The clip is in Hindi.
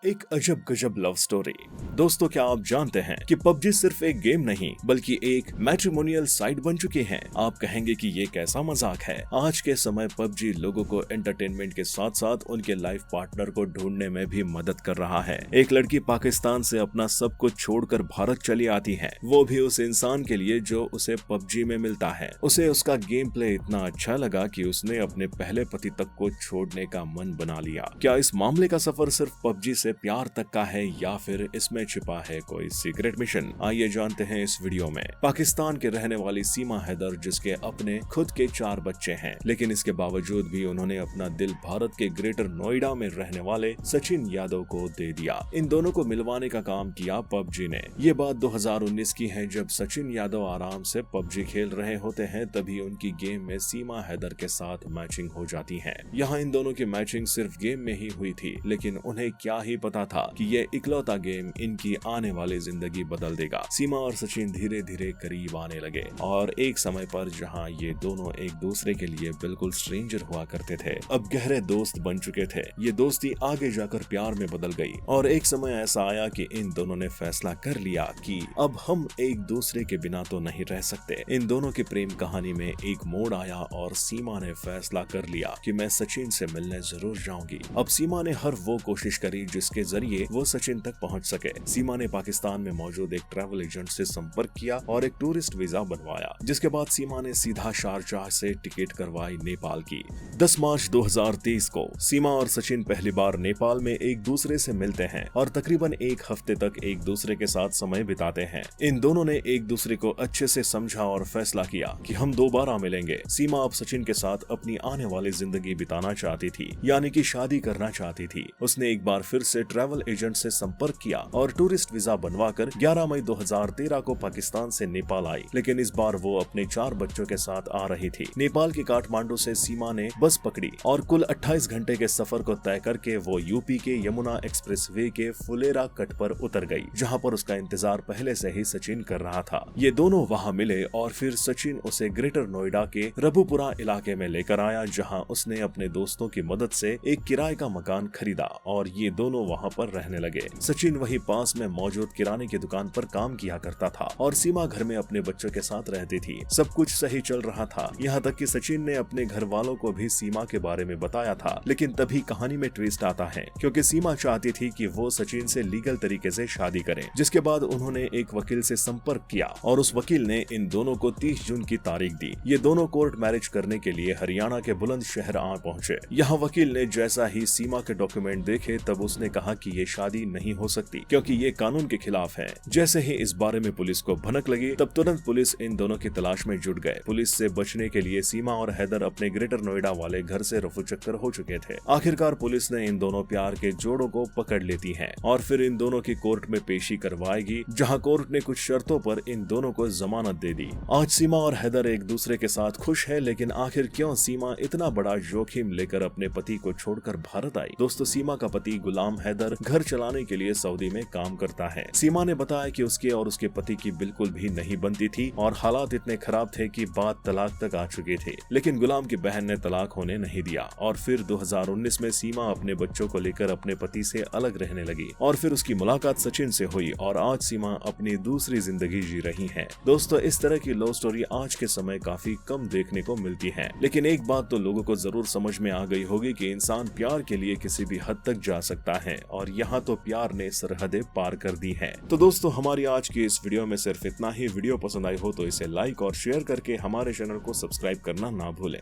एक अजब गजब लव स्टोरी। दोस्तों, क्या आप जानते हैं कि पबजी सिर्फ एक गेम नहीं बल्कि एक मैट्रिमोनियल साइट बन चुकी है। आप कहेंगे कि ये कैसा मजाक है। आज के समय पबजी लोगों को एंटरटेनमेंट के साथ साथ उनके लाइफ पार्टनर को ढूंढने में भी मदद कर रहा है। एक लड़की पाकिस्तान से अपना सब कुछ छोड़कर भारत चली आती है, वो भी उस इंसान के लिए जो उसे पबजी में मिलता है। उसे उसका गेम प्ले इतना अच्छा लगा कि उसने अपने पहले पति तक को छोड़ने का मन बना लिया। क्या इस मामले का सफर सिर्फ पबजी से प्यार तक का है या फिर इसमें छिपा है कोई सीक्रेट मिशन? आइए जानते हैं इस वीडियो में। पाकिस्तान के रहने वाली सीमा हैदर, जिसके अपने खुद के 4 बच्चे हैं, लेकिन इसके बावजूद भी उन्होंने अपना दिल भारत के ग्रेटर नोएडा में रहने वाले सचिन यादव को दे दिया। इन दोनों को मिलवाने का काम किया पबजी ने। ये बात 2019 की है, जब सचिन यादव आराम से पबजी खेल रहे होते हैं, तभी उनकी गेम में सीमा हैदर के साथ मैचिंग हो जाती है। यहाँ इन दोनों की मैचिंग सिर्फ गेम में ही हुई थी, लेकिन उन्हें क्या ही पता था कि ये इकलौता गेम इनकी आने वाली जिंदगी बदल देगा। सीमा और सचिन धीरे धीरे करीब आने लगे और एक समय पर जहां ये दोनों एक दूसरे के लिए बिल्कुल स्ट्रेंजर हुआ करते थे, अब गहरे दोस्त बन चुके थे। ये दोस्ती आगे जाकर प्यार में बदल गई और एक समय ऐसा आया कि इन दोनों ने फैसला कर लिया कि अब हम एक दूसरे के बिना तो नहीं रह सकते। इन दोनों की प्रेम कहानी में एक मोड़ आया और सीमा ने फैसला कर लिया कि मैं सचिन से मिलने जरूर जाऊंगी। अब सीमा ने हर वो कोशिश करी जिसके जरिए वो सचिन तक पहुंच सके। सीमा ने पाकिस्तान में मौजूद एक ट्रैवल एजेंट से संपर्क किया और एक टूरिस्ट वीजा बनवाया, जिसके बाद सीमा ने सीधा शारजाह से टिकट करवाई नेपाल की। 10 मार्च 2023 को सीमा और सचिन पहली बार नेपाल में एक दूसरे से मिलते हैं और तकरीबन एक हफ्ते तक एक दूसरे के साथ समय बिताते हैं। इन दोनों ने एक दूसरे को अच्छे से समझा और फैसला किया कि हम दोबारा मिलेंगे। सीमा अब सचिन के साथ अपनी आने वाली जिंदगी बिताना चाहती थी, यानी कि शादी करना चाहती थी। उसने एक बार फिर से ट्रैवल एजेंट से संपर्क किया और टूरिस्ट वीजा बनवाकर 11 मई 2013 को पाकिस्तान से नेपाल आई, लेकिन इस बार वो अपने 4 बच्चों के साथ आ रही थी। नेपाल के काठमांडू से सीमा ने बस पकड़ी और कुल 28 घंटे के सफर को तय करके वो यूपी के यमुना एक्सप्रेसवे के फुलेरा कट पर उतर गई, जहां पर उसका इंतजार पहले से ही सचिन कर रहा था। ये दोनों वहां मिले और फिर सचिन उसे ग्रेटर नोएडा के रबुपुरा इलाके में लेकर आया, जहां उसने अपने दोस्तों की मदद से एक किराए का मकान खरीदा और ये दोनों वहां पर रहने लगे। सचिन वहीं पास में मौजूद किराने की दुकान पर काम किया करता था और सीमा घर में अपने बच्चों के साथ रहती थी। सब कुछ सही चल रहा था, यहाँ तक कि सचिन ने अपने घर वालों को भी सीमा के बारे में बताया था। लेकिन तभी कहानी में ट्विस्ट आता है, क्योंकि सीमा चाहती थी कि वो सचिन से लीगल तरीके से शादी करे। जिसके बाद उन्होंने एक वकील से संपर्क किया और उस वकील ने इन दोनों को 30 जून की तारीख दी। ये दोनों कोर्ट मैरिज करने के लिए हरियाणा के बुलंदशहर आ पहुंचे। यहाँ वकील ने जैसा ही सीमा के डॉक्यूमेंट देखे, तब उसने कहा कि ये शादी नहीं हो सकती क्योंकि ये कानून के खिलाफ है। जैसे ही इस बारे में पुलिस को भनक लगी, तब तुरंत पुलिस इन दोनों की तलाश में जुट गए। पुलिस से बचने के लिए सीमा और हैदर अपने ग्रेटर नोएडा वाले घर से रफू चक्कर हो चुके थे। आखिरकार पुलिस ने इन दोनों प्यार के जोड़ों को पकड़ लेती है और फिर इन दोनों की कोर्ट में पेशी करवाएगी, जहाँ कोर्ट ने कुछ शर्तों पर इन दोनों को जमानत दे दी। आज सीमा और हैदर एक दूसरे के साथ खुश है, लेकिन आखिर क्यों सीमा इतना बड़ा जोखिम लेकर अपने पति को छोड़कर भारत आई? दोस्तों, सीमा का पति गुलाम हैदर घर चलाने के लिए सऊदी में काम करता है। सीमा ने बताया कि उसके और उसके पति की बिल्कुल भी नहीं बनती थी और हालात इतने खराब थे कि बात तलाक तक आ चुकी थी, लेकिन गुलाम की बहन ने तलाक होने नहीं दिया और फिर 2019 में सीमा अपने बच्चों को लेकर अपने पति से अलग रहने लगी और फिर उसकी मुलाकात सचिन से हुई और आज सीमा अपनी दूसरी जिंदगी जी रही है। दोस्तों, इस तरह की लव स्टोरी आज के समय काफी कम देखने को मिलती है, लेकिन एक बात तो लोगों को जरूर समझ में आ गई होगी कि इंसान प्यार के लिए किसी भी हद तक जा सकता है और यहाँ तो प्यार ने सरहदें पार कर दी हैं। तो दोस्तों, हमारी आज की इस वीडियो में सिर्फ इतना ही। वीडियो पसंद आई हो तो इसे लाइक और शेयर करके हमारे चैनल को सब्सक्राइब करना ना भूलें।